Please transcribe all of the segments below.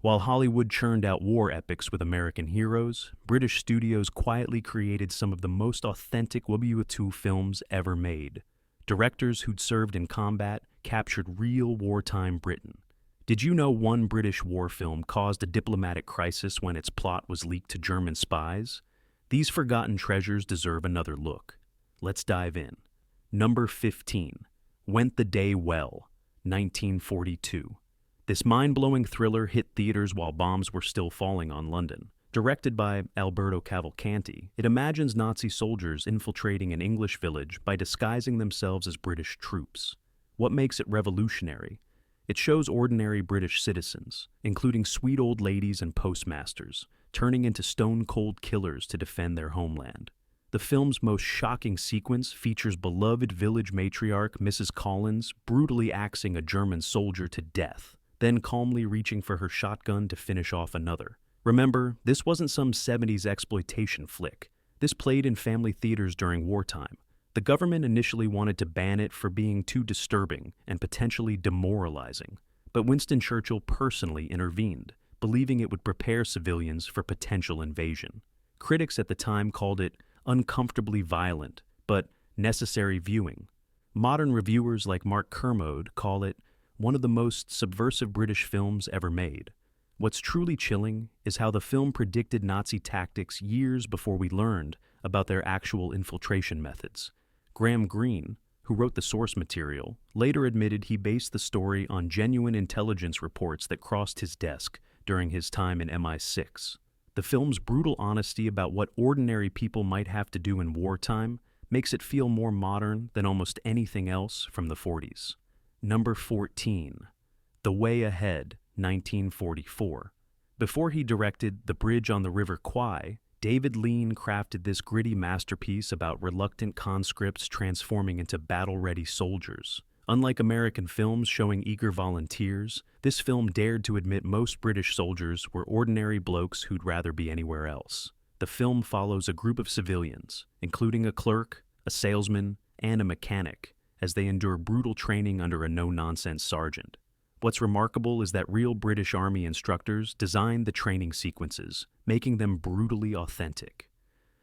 While Hollywood churned out war epics with American heroes, British studios quietly created some of the most authentic WWII films ever made. Directors who'd served in combat captured real wartime Britain. Did you know one British war film caused a diplomatic crisis when its plot was leaked to German spies? These forgotten treasures deserve another look. Let's dive in. Number 15. Went the Day Well, 1942. This mind-blowing thriller hit theaters while bombs were still falling on London. Directed by Alberto Cavalcanti, it imagines Nazi soldiers infiltrating an English village by disguising themselves as British troops. What makes it revolutionary? It shows ordinary British citizens, including sweet old ladies and postmasters, turning into stone-cold killers to defend their homeland. The film's most shocking sequence features beloved village matriarch Mrs. Collins brutally axing a German soldier to death, then calmly reaching for her shotgun to finish off another. Remember, this wasn't some 70s exploitation flick. This played in family theaters during wartime. The government initially wanted to ban it for being too disturbing and potentially demoralizing, but Winston Churchill personally intervened, believing it would prepare civilians for potential invasion. Critics at the time called it uncomfortably violent, but necessary viewing. Modern reviewers like Mark Kermode call it one of the most subversive British films ever made. What's truly chilling is how the film predicted Nazi tactics years before we learned about their actual infiltration methods. Graham Greene, who wrote the source material, later admitted he based the story on genuine intelligence reports that crossed his desk during his time in MI6. The film's brutal honesty about what ordinary people might have to do in wartime makes it feel more modern than almost anything else from the 40s. Number 14. The Way Ahead, 1944. Before he directed The Bridge on the River Kwai, David Lean crafted this gritty masterpiece about reluctant conscripts transforming into battle-ready soldiers. Unlike American films showing eager volunteers, this film dared to admit most British soldiers were ordinary blokes who'd rather be anywhere else. The film follows a group of civilians, including a clerk, a salesman, and a mechanic, as they endure brutal training under a no-nonsense sergeant. What's remarkable is that real British Army instructors designed the training sequences, making them brutally authentic.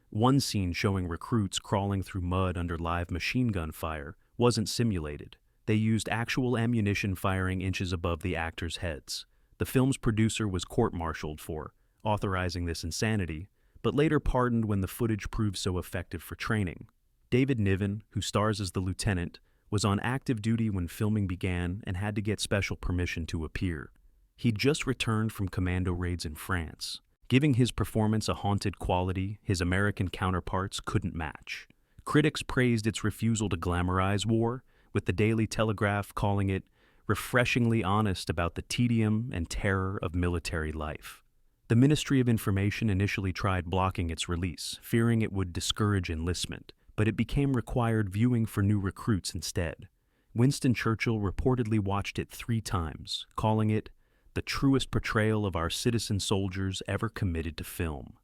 One scene showing recruits crawling through mud under live machine gun fire wasn't simulated. They used actual ammunition firing inches above the actors' heads. The film's producer was court-martialed for authorizing this insanity, but later pardoned when the footage proved so effective for training. David Niven, who stars as the lieutenant, was on active duty when filming began and had to get special permission to appear. He'd just returned from commando raids in France, giving his performance a haunted quality his American counterparts couldn't match. Critics praised its refusal to glamorize war, with the Daily Telegraph calling it refreshingly honest about the tedium and terror of military life. The Ministry of Information initially tried blocking its release, fearing it would discourage enlistment, but it became required viewing for new recruits instead. Winston Churchill reportedly watched it 3 times, calling it the truest portrayal of our citizen soldiers ever committed to film.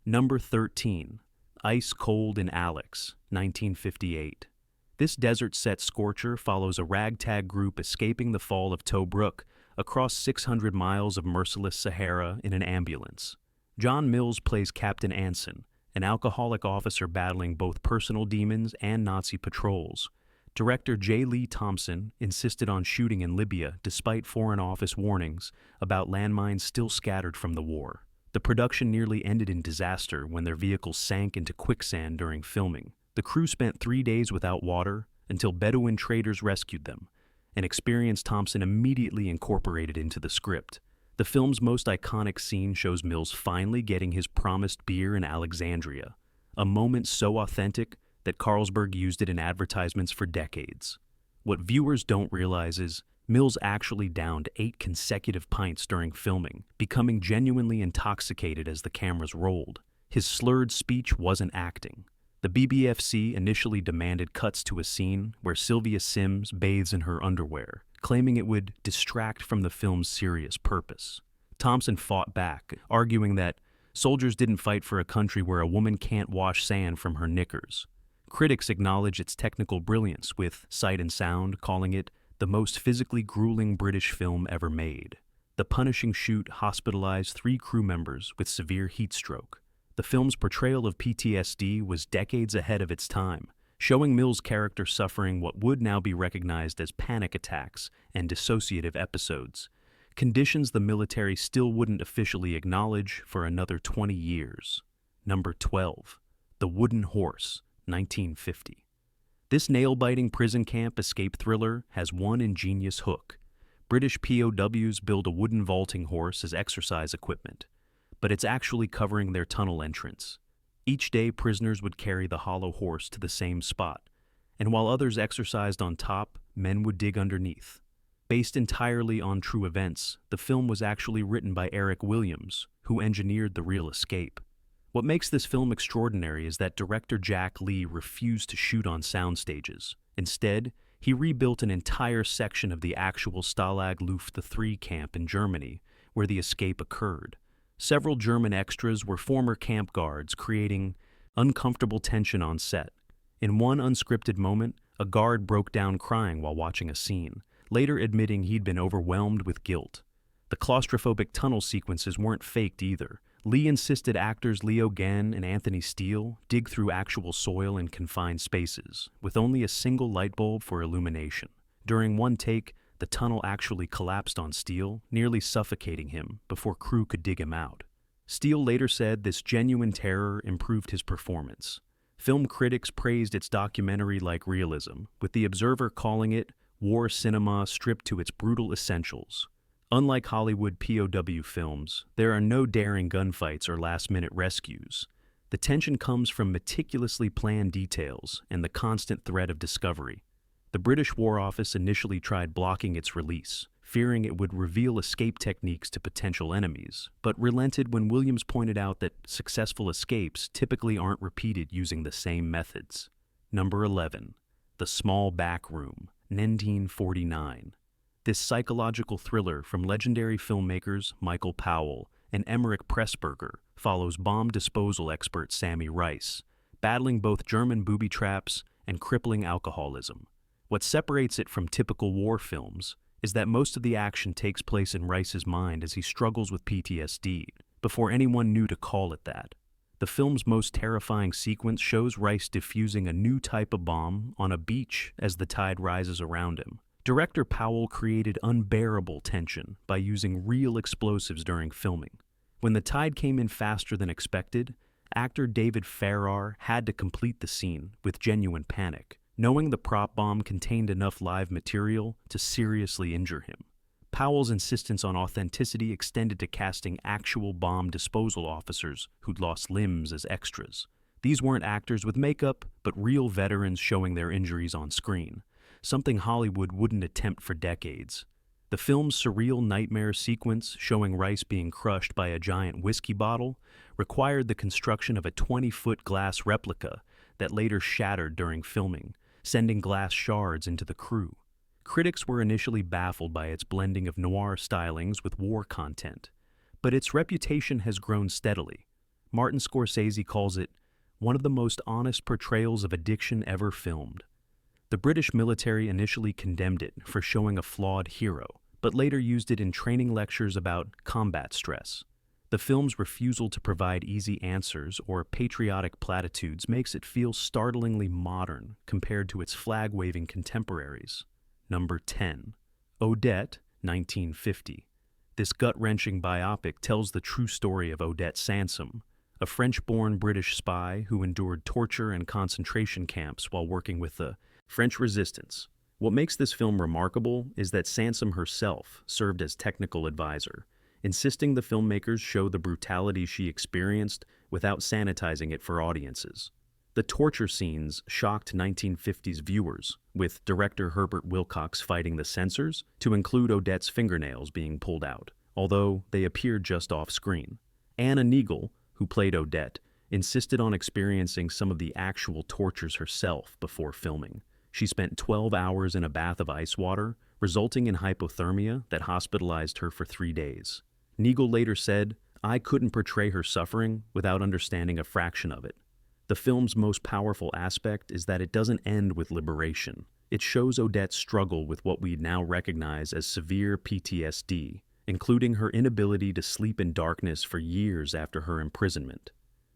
Number 13. Ice Cold in Alex, 1958. This desert-set scorcher follows a ragtag group escaping the fall of Tobruk across 600 miles of merciless Sahara in an ambulance. John Mills plays Captain Anson, an alcoholic officer battling both personal demons and Nazi patrols. Director J. Lee Thompson insisted on shooting in Libya despite Foreign Office warnings about landmines still scattered from the war. The production nearly ended in disaster when their vehicles sank into quicksand during filming. The crew spent 3 days without water until Bedouin traders rescued them, an experience Thompson immediately incorporated into the script. The film's most iconic scene shows Mills finally getting his promised beer in Alexandria, a moment so authentic that Carlsberg used it in advertisements for decades. What viewers don't realize is Mills actually downed 8 consecutive pints during filming, becoming genuinely intoxicated as the cameras rolled. His slurred speech wasn't acting. The BBFC initially demanded cuts to a scene where Sylvia Sims bathes in her underwear, claiming it would distract from the film's serious purpose. Thompson fought back, arguing that soldiers didn't fight for a country where a woman can't wash sand from her knickers. Critics acknowledge its technical brilliance, with Sight and Sound calling it the most physically grueling British film ever made. the punishing shoot hospitalized 3 crew members with severe heat stroke. The film's portrayal of PTSD was decades ahead of its time, showing Mills' character suffering what would now be recognized as panic attacks and dissociative episodes, conditions the military still wouldn't officially acknowledge for another 20 years. Number 12. The Wooden Horse, 1950. This nail-biting prison camp escape thriller has one ingenious hook. British POWs build a wooden vaulting horse as exercise equipment, but it's actually covering their tunnel entrance. Each day, prisoners would carry the hollow horse to the same spot, and while others exercised on top, men would dig underneath. Based entirely on true events, the film was actually written by Eric Williams, who engineered the real escape. What makes this film extraordinary is that director Jack Lee refused to shoot on sound stages. Instead, he rebuilt an entire section of the actual Stalag Luft III camp in Germany, where the escape occurred. Several German extras were former camp guards, creating uncomfortable tension on set. In one unscripted moment, a guard broke down crying while watching a scene, later admitting he'd been overwhelmed with guilt. The claustrophobic tunnel sequences weren't faked either. Lee insisted actors Leo Gann and Anthony Steele dig through actual soil in confined spaces, with only a single light bulb for illumination. During one take, the tunnel actually collapsed on Steele, nearly suffocating him before crew could dig him out. Steele later said this genuine terror improved his performance. Film critics praised its documentary-like realism, with The Observer calling it war cinema stripped to its brutal essentials. Unlike Hollywood POW films, there are no daring gunfights or last-minute rescues. The tension comes from meticulously planned details and the constant threat of discovery. The British War Office initially tried blocking its release, fearing it would reveal escape techniques to potential enemies, but relented when Williams pointed out that successful escapes typically aren't repeated using the same methods. Number 11. The Small Back Room, 1949. This psychological thriller from legendary filmmakers Michael Powell and Emmerich Pressburger follows bomb disposal expert Sammy Rice, battling both German booby traps and crippling alcoholism. What separates it from typical war films is that most of the action takes place in Rice's mind as he struggles with PTSD, before anyone knew to call it that. The film's most terrifying sequence shows Rice defusing a new type of bomb on a beach as the tide rises around him. Director Powell created unbearable tension by using real explosives during filming. When the tide came in faster than expected, actor David Farrar had to complete the scene with genuine panic, knowing the prop bomb contained enough live material to seriously injure him. Powell's insistence on authenticity extended to casting actual bomb disposal officers who'd lost limbs as extras. These weren't actors with makeup, but real veterans showing their injuries on screen, something Hollywood wouldn't attempt for decades. The film's surreal nightmare sequence showing Rice being crushed by a giant whiskey bottle required the construction of a 20-foot glass replica that later shattered during filming, sending glass shards into the crew. Critics were initially baffled by its blending of noir stylings with war content, but its reputation has grown steadily. Martin Scorsese calls it one of the most honest portrayals of addiction ever filmed. The British military initially condemned it for showing a flawed hero, but later used it in training lectures about combat stress. The film's refusal to provide easy answers or patriotic platitudes makes it feel startlingly modern compared to its flag-waving contemporaries. Number 10. Odette, 1950. This gut-wrenching biopic tells the true story of Odette Sansom, a French-born British spy who endured torture and concentration camps while working with the French resistance. What makes this film remarkable is that Sansom herself served as technical advisor, insisting the filmmakers show the brutality she experienced without sanitizing it for audiences. The torture scenes shocked 1950s viewers, with director Herbert Wilcox fighting the censors to include Odette's fingernails being pulled out, although they appeared just off-screen. Anna Neagle, who played Odette, insisted on experiencing some of the actual tortures herself before filming. She spent 12 hours in a bath of ice water, resulting in hypothermia that hospitalized her for 3 days. Neagle later said, "I couldn't portray her suffering without understanding a fraction of it." The film's most powerful aspect is that it doesn't end with liberation. It shows Odette's struggle with what we now recognize as severe PTSD, including her inability to sleep in darkness for years after her imprisonment.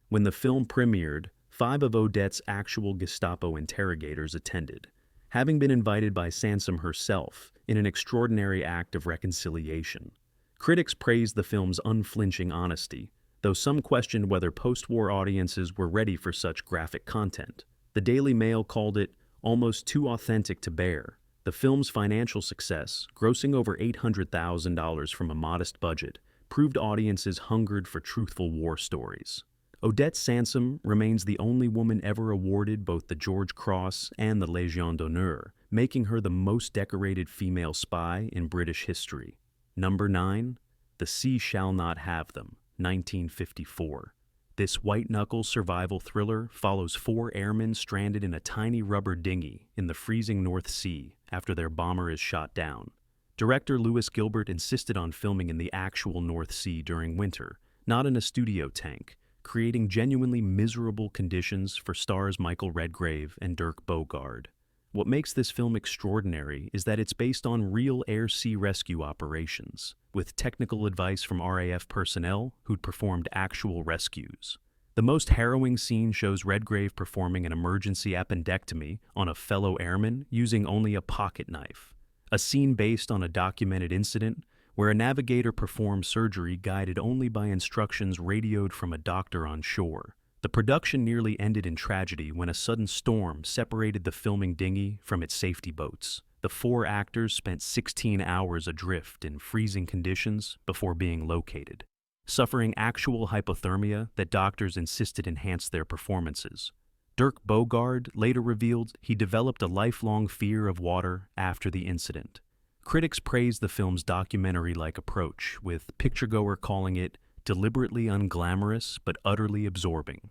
When the film premiered, 5 of Odette's actual Gestapo interrogators attended, having been invited by Sansom herself in an extraordinary act of reconciliation. Critics praised the film's unflinching honesty, though some questioned whether post-war audiences were ready for such graphic content. The Daily Mail called it almost too authentic to bear. The film's financial success, grossing over $800,000 from a modest budget, proved audiences hungered for truthful war stories. Odette Sansom remains the only woman ever awarded both the George Cross and the Légion d'honneur, making her the most decorated female spy in British history. Number 9. The Sea Shall Not Have Them, 1954. This white-knuckle survival thriller follows 4 airmen stranded in a tiny rubber dinghy in the freezing North Sea after their bomber is shot down. Director Lewis Gilbert insisted on filming in the actual North Sea during winter, not in a studio tank, creating genuinely miserable conditions for stars Michael Redgrave and Dirk Bogarde. What makes this film extraordinary is that it's based on real air-sea rescue operations, with technical advice from RAF personnel who'd performed actual rescues. The most harrowing scene shows Redgrave performing an emergency appendectomy on a fellow airman using only a pocket knife, a scene based on a documented incident where a navigator performed surgery guided only by instructions radioed from a doctor on shore. The production nearly ended in tragedy when a sudden storm separated the filming dinghy from its safety boats. The 4 actors spent 16 hours adrift in freezing conditions before being located, suffering actual hypothermia that doctors insisted enhanced their performances. Dirk Bogarde later revealed he developed a lifelong fear of water after the incident. Critics praised the film's documentary-like approach, with Picturegoer calling it deliberately unglamorous but utterly absorbing.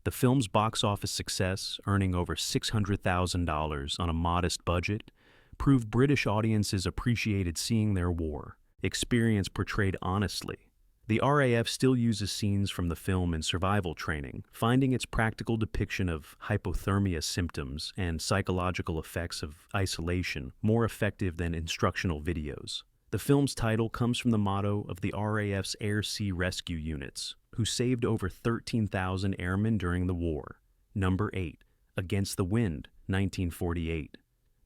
The film's box office success, earning over $600,000 on a modest budget, proved British audiences appreciated seeing their war experience portrayed honestly. The RAF still uses scenes from the film in survival training, finding its practical depiction of hypothermia symptoms and psychological effects of isolation more effective than instructional videos. The film's title comes from the motto of the RAF's air-sea rescue units, who saved over 13,000 airmen during the war. Number 8. Against the Wind, 1948.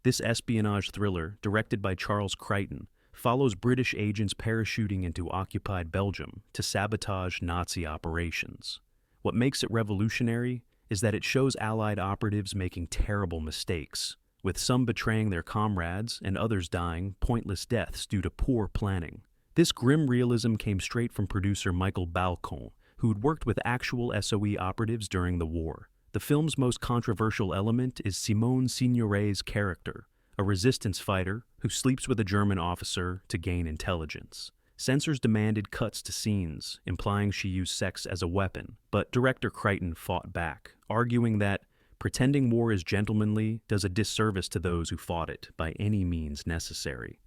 This espionage thriller, directed by Charles Crichton, follows British agents parachuting into occupied Belgium to sabotage Nazi operations. What makes it revolutionary is that it shows Allied operatives making terrible mistakes, with some betraying their comrades and others dying pointless deaths due to poor planning. This grim realism came straight from producer Michael Balcon, who'd worked with actual SOE operatives during the war. The film's most controversial element is Simone Signoret's character, a resistance fighter who sleeps with a German officer to gain intelligence. Censors demanded cuts to scenes, implying she used sex as a weapon, but director Crichton fought back, arguing that pretending war is gentlemanly does a disservice to those who fought it by any means necessary.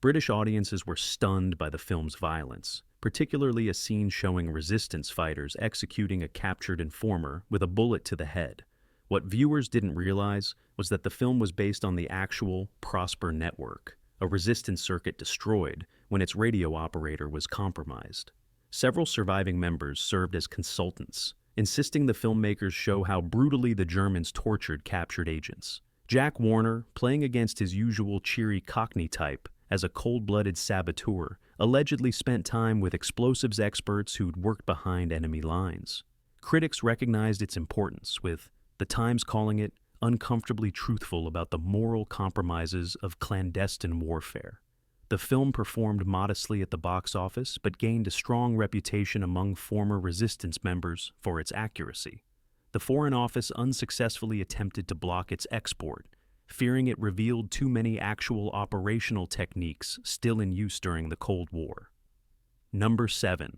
British audiences were stunned by the film's violence, particularly a scene showing resistance fighters executing a captured informer with a bullet to the head. What viewers didn't realize was that the film was based on the actual Prosper network, a resistance circuit destroyed when its radio operator was compromised. Several surviving members served as consultants, insisting the filmmakers show how brutally the Germans tortured captured agents. Jack Warner, playing against his usual cheery Cockney type as a cold-blooded saboteur, allegedly spent time with explosives experts who'd worked behind enemy lines. Critics recognized its importance, with The Times calling it uncomfortably truthful about the moral compromises of clandestine warfare. The film performed modestly at the box office, but gained a strong reputation among former resistance members for its accuracy. The Foreign Office unsuccessfully attempted to block its export, fearing it revealed too many actual operational techniques still in use during the Cold War. Number 7.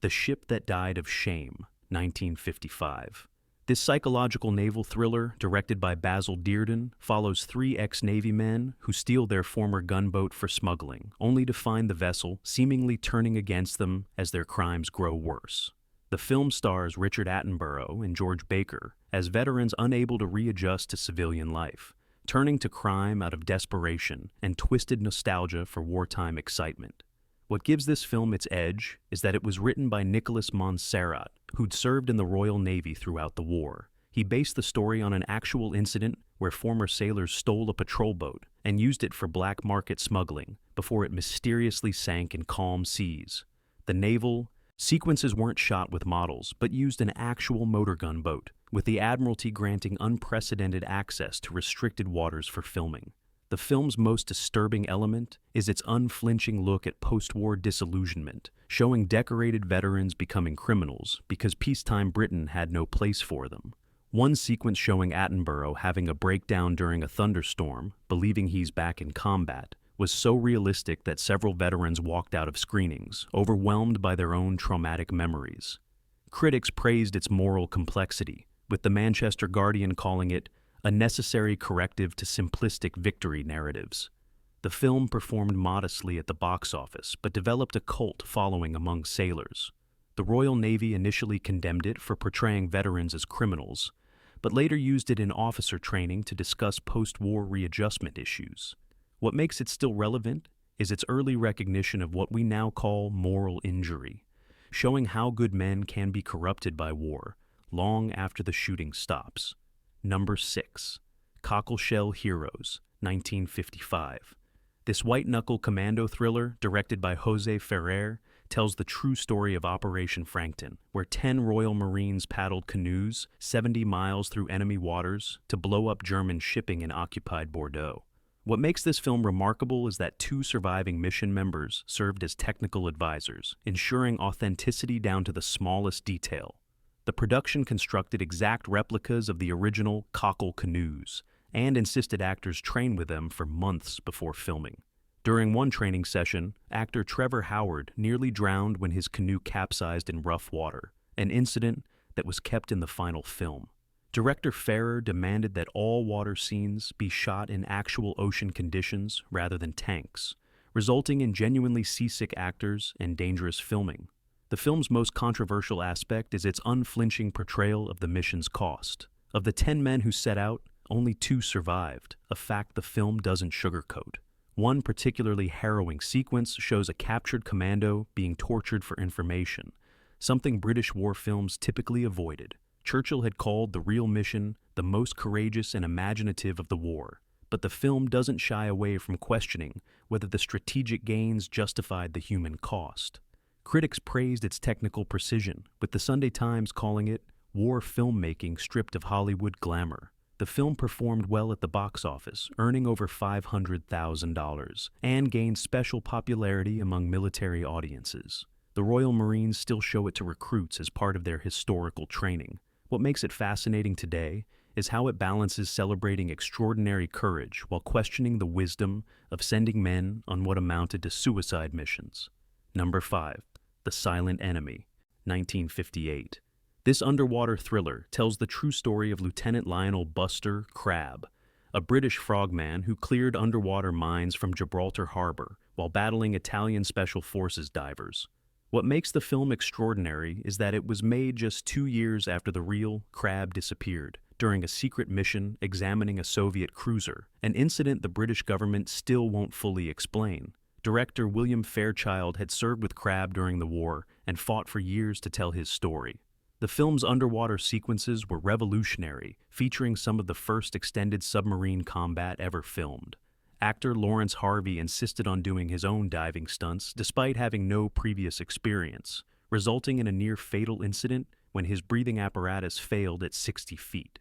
The Ship That Died of Shame, 1955. This psychological naval thriller, directed by Basil Dearden, follows 3 ex-Navy men who steal their former gunboat for smuggling, only to find the vessel seemingly turning against them as their crimes grow worse. The film stars Richard Attenborough and George Baker as veterans unable to readjust to civilian life, turning to crime out of desperation and twisted nostalgia for wartime excitement. What gives this film its edge is that it was written by Nicholas Montserrat, who'd served in the Royal Navy throughout the war. He based the story on an actual incident where former sailors stole a patrol boat and used it for black market smuggling before it mysteriously sank in calm seas. The naval sequences weren't shot with models, but used an actual motor gun boat, with the Admiralty granting unprecedented access to restricted waters for filming. The film's most disturbing element is its unflinching look at post-war disillusionment, showing decorated veterans becoming criminals because peacetime Britain had no place for them. One sequence showing Attenborough having a breakdown during a thunderstorm, believing he's back in combat, was so realistic that several veterans walked out of screenings, overwhelmed by their own traumatic memories. Critics praised its moral complexity, with the Manchester Guardian calling it a necessary corrective to simplistic victory narratives. The film performed modestly at the box office, but developed a cult following among sailors. The Royal Navy initially condemned it for portraying veterans as criminals, but later used it in officer training to discuss post-war readjustment issues. What makes it still relevant is its early recognition of what we now call moral injury, showing how good men can be corrupted by war long after the shooting stops. Number 6. Cockleshell Heroes, 1955. This white-knuckle commando thriller, directed by Jose Ferrer, tells the true story of Operation Frankton, where 10 Royal Marines paddled canoes 70 miles through enemy waters to blow up German shipping in occupied Bordeaux. What makes this film remarkable is that 2 surviving mission members served as technical advisors, ensuring authenticity down to the smallest detail. The production constructed exact replicas of the original Cockle canoes and insisted actors train with them for months before filming. During one training session, actor Trevor Howard nearly drowned when his canoe capsized in rough water, an incident that was kept in the final film. Director Ferrer demanded that all water scenes be shot in actual ocean conditions rather than tanks, resulting in genuinely seasick actors and dangerous filming. The film's most controversial aspect is its unflinching portrayal of the mission's cost. Of the 10 men who set out, only 2 survived, a fact the film doesn't sugarcoat. One particularly harrowing sequence shows a captured commando being tortured for information, something British war films typically avoided. Churchill had called the real mission the most courageous and imaginative of the war, but the film doesn't shy away from questioning whether the strategic gains justified the human cost. Critics praised its technical precision, with the Sunday Times calling it war filmmaking stripped of Hollywood glamour. The film performed well at the box office, earning over $500,000, and gained special popularity among military audiences. The Royal Marines still show it to recruits as part of their historical training. What makes it fascinating today is how it balances celebrating extraordinary courage while questioning the wisdom of sending men on what amounted to suicide missions. Number 5. The Silent Enemy, 1958. This underwater thriller tells the true story of Lieutenant Lionel Buster Crabbe, a British frogman who cleared underwater mines from Gibraltar Harbor while battling Italian Special Forces divers. What makes the film extraordinary is that it was made just 2 years after the real Crabbe disappeared, during a secret mission examining a Soviet cruiser, an incident the British government still won't fully explain. Director William Fairchild had served with Crabbe during the war and fought for years to tell his story. The film's underwater sequences were revolutionary, featuring some of the first extended submarine combat ever filmed. Actor Lawrence Harvey insisted on doing his own diving stunts despite having no previous experience, resulting in a near-fatal incident when his breathing apparatus failed at 60 feet.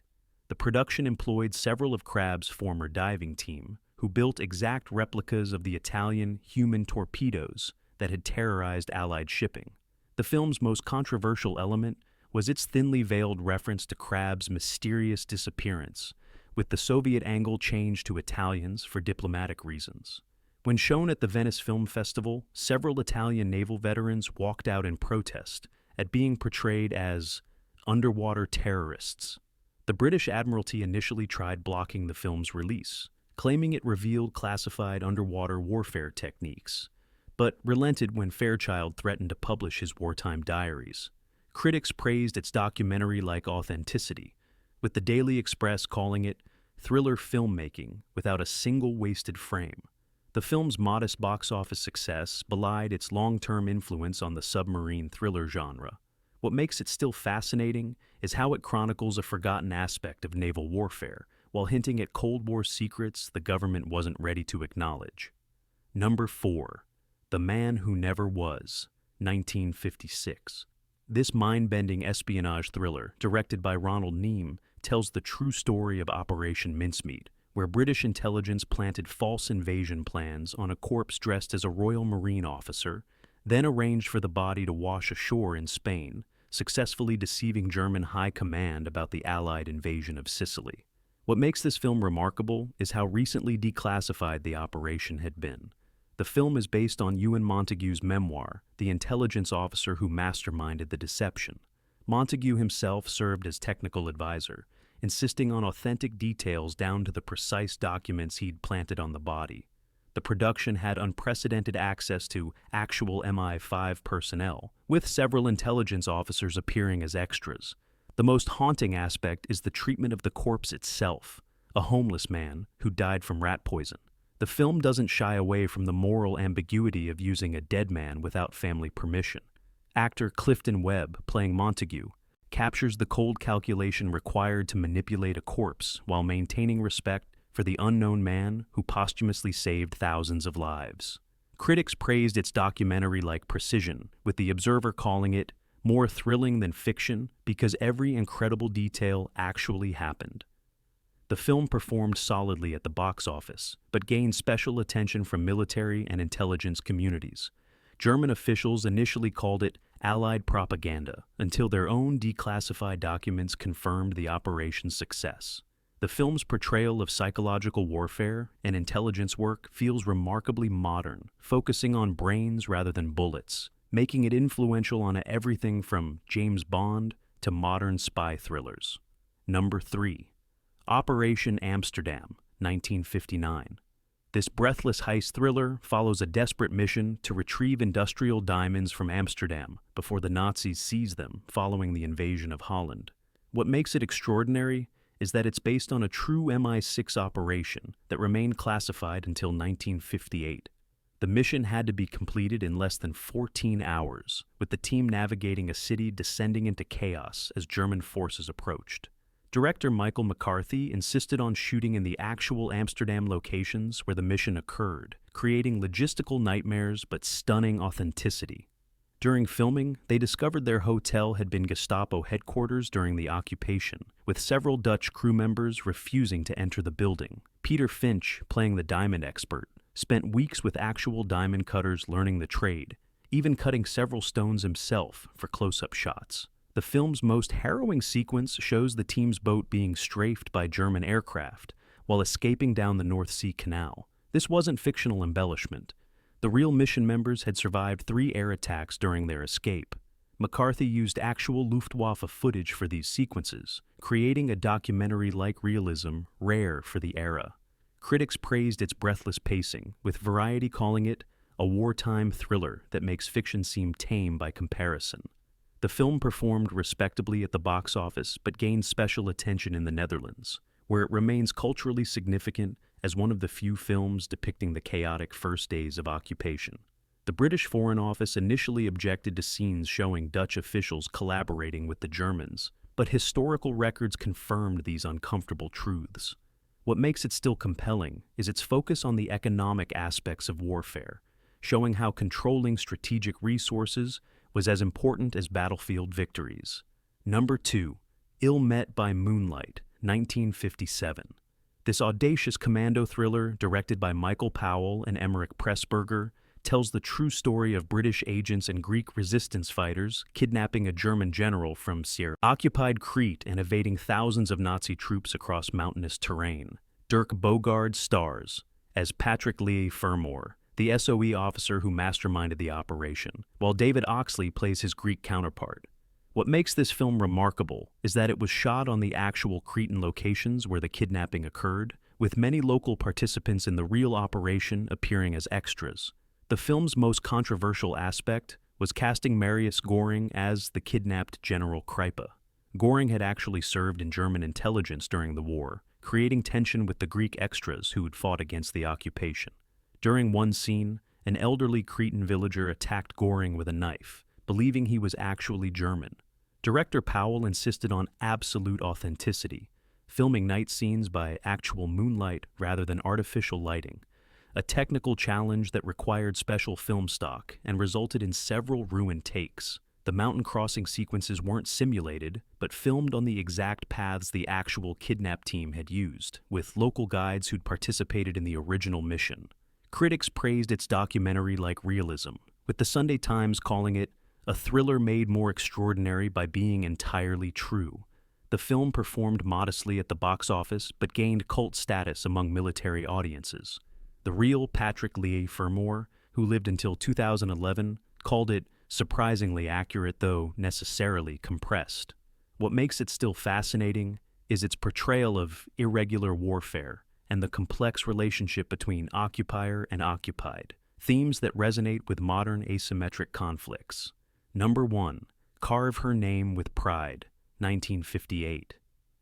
The production employed several of Crabbe's former diving team, who built exact replicas of the Italian human torpedoes that had terrorized Allied shipping. The film's most controversial element was its thinly veiled reference to Crabbe's mysterious disappearance, with the Soviet angle changed to Italians for diplomatic reasons. When shown at the Venice Film Festival, several Italian naval veterans walked out in protest at being portrayed as underwater terrorists. The British Admiralty initially tried blocking the film's release, claiming it revealed classified underwater warfare techniques, but relented when Fairchild threatened to publish his wartime diaries. Critics praised its documentary-like authenticity, with the Daily Express calling it thriller filmmaking without a single wasted frame. The film's modest box office success belied its long-term influence on the submarine thriller genre. What makes it still fascinating is how it chronicles a forgotten aspect of naval warfare, while hinting at Cold War secrets the government wasn't ready to acknowledge. Number 4. The Man Who Never Was, 1956. This mind-bending espionage thriller, directed by Ronald Neame, tells the true story of Operation Mincemeat, where British intelligence planted false invasion plans on a corpse dressed as a Royal Marine officer, then arranged for the body to wash ashore in Spain, successfully deceiving German high command about the Allied invasion of Sicily. What makes this film remarkable is how recently declassified the operation had been. The film is based on Ewan Montague's memoir, The Intelligence Officer Who Masterminded the Deception. Montague himself served as technical advisor, insisting on authentic details down to the precise documents he'd planted on the body. The production had unprecedented access to actual MI5 personnel, with several intelligence officers appearing as extras. The most haunting aspect is the treatment of the corpse itself, a homeless man who died from rat poison. The film doesn't shy away from the moral ambiguity of using a dead man without family permission. Actor Clifton Webb, playing Montague, captures the cold calculation required to manipulate a corpse while maintaining respect for the unknown man who posthumously saved thousands of lives. Critics praised its documentary-like precision, with The Observer calling it more thrilling than fiction because every incredible detail actually happened. The film performed solidly at the box office, but gained special attention from military and intelligence communities. German officials initially called it Allied propaganda, until their own declassified documents confirmed the operation's success. The film's portrayal of psychological warfare and intelligence work feels remarkably modern, focusing on brains rather than bullets, making it influential on everything from James Bond to modern spy thrillers. Number 3. Operation Amsterdam, 1959. This breathless heist thriller follows a desperate mission to retrieve industrial diamonds from Amsterdam before the Nazis seize them following the invasion of Holland. What makes it extraordinary is that it's based on a true MI6 operation that remained classified until 1958. The mission had to be completed in less than 14 hours, with the team navigating a city descending into chaos as German forces approached. Director Michael McCarthy insisted on shooting in the actual Amsterdam locations where the mission occurred, creating logistical nightmares but stunning authenticity. During filming, they discovered their hotel had been Gestapo headquarters during the occupation, with several Dutch crew members refusing to enter the building. Peter Finch, playing the diamond expert, spent weeks with actual diamond cutters learning the trade, even cutting several stones himself for close-up shots. The film's most harrowing sequence shows the team's boat being strafed by German aircraft while escaping down the North Sea Canal. This wasn't fictional embellishment. The real mission members had survived 3 air attacks during their escape. McCarthy used actual Luftwaffe footage for these sequences, creating a documentary-like realism rare for the era. Critics praised its breathless pacing, with Variety calling it a wartime thriller that makes fiction seem tame by comparison. The film performed respectably at the box office but gained special attention in the Netherlands, where it remains culturally significant as one of the few films depicting the chaotic first days of occupation. The British Foreign Office initially objected to scenes showing Dutch officials collaborating with the Germans, but historical records confirmed these uncomfortable truths. What makes it still compelling is its focus on the economic aspects of warfare, showing how controlling strategic resources was as important as battlefield victories. Number 2. Ill Met by Moonlight, 1957. This audacious commando thriller, directed by Michael Powell and Emmerich Pressburger, tells the true story of British agents and Greek resistance fighters kidnapping a German general from Syria, occupied Crete and evading thousands of Nazi troops across mountainous terrain. Dirk Bogarde stars as Patrick Lee Fermor, the SOE officer who masterminded the operation, while David Oxley plays his Greek counterpart. What makes this film remarkable is that it was shot on the actual Cretan locations where the kidnapping occurred, with many local participants in the real operation appearing as extras. The film's most controversial aspect was casting Marius Göring as the kidnapped General Kripa. Göring had actually served in German intelligence during the war, creating tension with the Greek extras who had fought against the occupation. During one scene, an elderly Cretan villager attacked Goring with a knife, believing he was actually German. Director Powell insisted on absolute authenticity, filming night scenes by actual moonlight rather than artificial lighting, a technical challenge that required special film stock and resulted in several ruined takes. The mountain crossing sequences weren't simulated, but filmed on the exact paths the actual kidnap team had used, with local guides who'd participated in the original mission. Critics praised its documentary-like realism, with the Sunday Times calling it a thriller made more extraordinary by being entirely true. The film performed modestly at the box office, but gained cult status among military audiences. The real Patrick Leigh Fermor, who lived until 2011, called it surprisingly accurate, though necessarily compressed. What makes it still fascinating is its portrayal of irregular warfare and the complex relationship between occupier and occupied, themes that resonate with modern asymmetric conflicts. Number 1. Carve Her Name with Pride, 1958.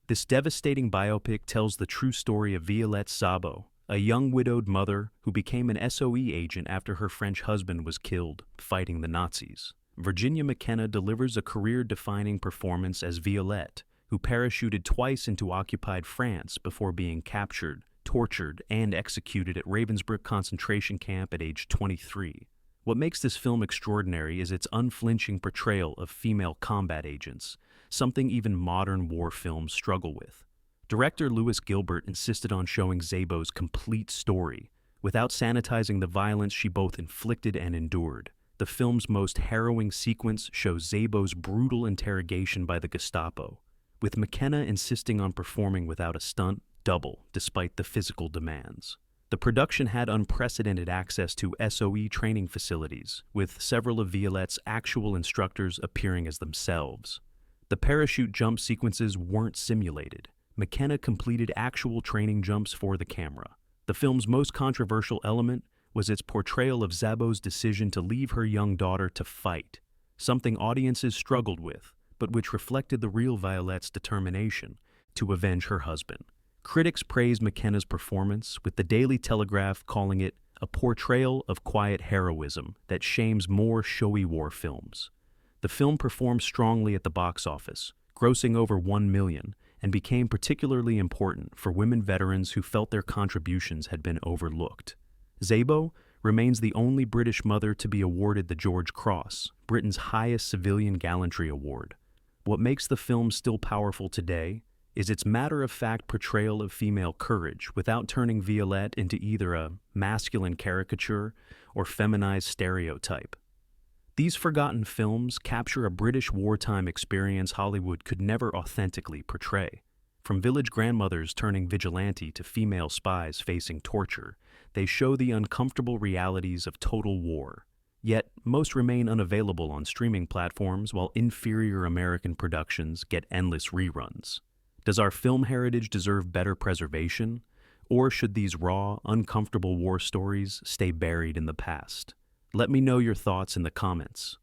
This devastating biopic tells the true story of Violette Szabo, a young widowed mother who became an SOE agent after her French husband was killed fighting the Nazis. Virginia McKenna delivers a career-defining performance as Violette, who parachuted twice into occupied France before being captured, tortured, and executed at Ravensbrück concentration camp at age 23. What makes this film extraordinary is its unflinching portrayal of female combat agents, something even modern war films struggle with. Director Lewis Gilbert insisted on showing Szabo's complete story, without sanitizing the violence she both inflicted and endured. The film's most harrowing sequence shows Szabo's brutal interrogation by the Gestapo, with McKenna insisting on performing without a stunt double despite the physical demands. The production had unprecedented access to SOE training facilities, with several of Violette's actual instructors appearing as themselves. The parachute jump sequences weren't simulated. McKenna completed actual training jumps for the camera. The film's most controversial element was its portrayal of Szabo's decision to leave her young daughter to fight, something audiences struggled with, but which reflected the real Violette's determination to avenge her husband. Critics praised McKenna's performance, with the Daily Telegraph calling it a portrayal of quiet heroism that shames more showy war films. The film performed strongly at the box office, grossing over $1 million, and became particularly important for women veterans who felt their contributions had been overlooked. Szabo remains the only British mother to be awarded the George Cross, Britain's highest civilian gallantry award. What makes the film still powerful today is its matter-of-fact portrayal of female courage without turning Violette into either a masculine caricature or feminized stereotype. These forgotten films capture a British wartime experience Hollywood could never authentically portray. From village grandmothers turning vigilante to female spies facing torture, they show the uncomfortable realities of total war. Yet, most remain unavailable on streaming platforms while inferior American productions get endless reruns. Does our film heritage deserve better preservation? Or should these raw, uncomfortable war stories stay buried in the past? Let me know your thoughts in the comments.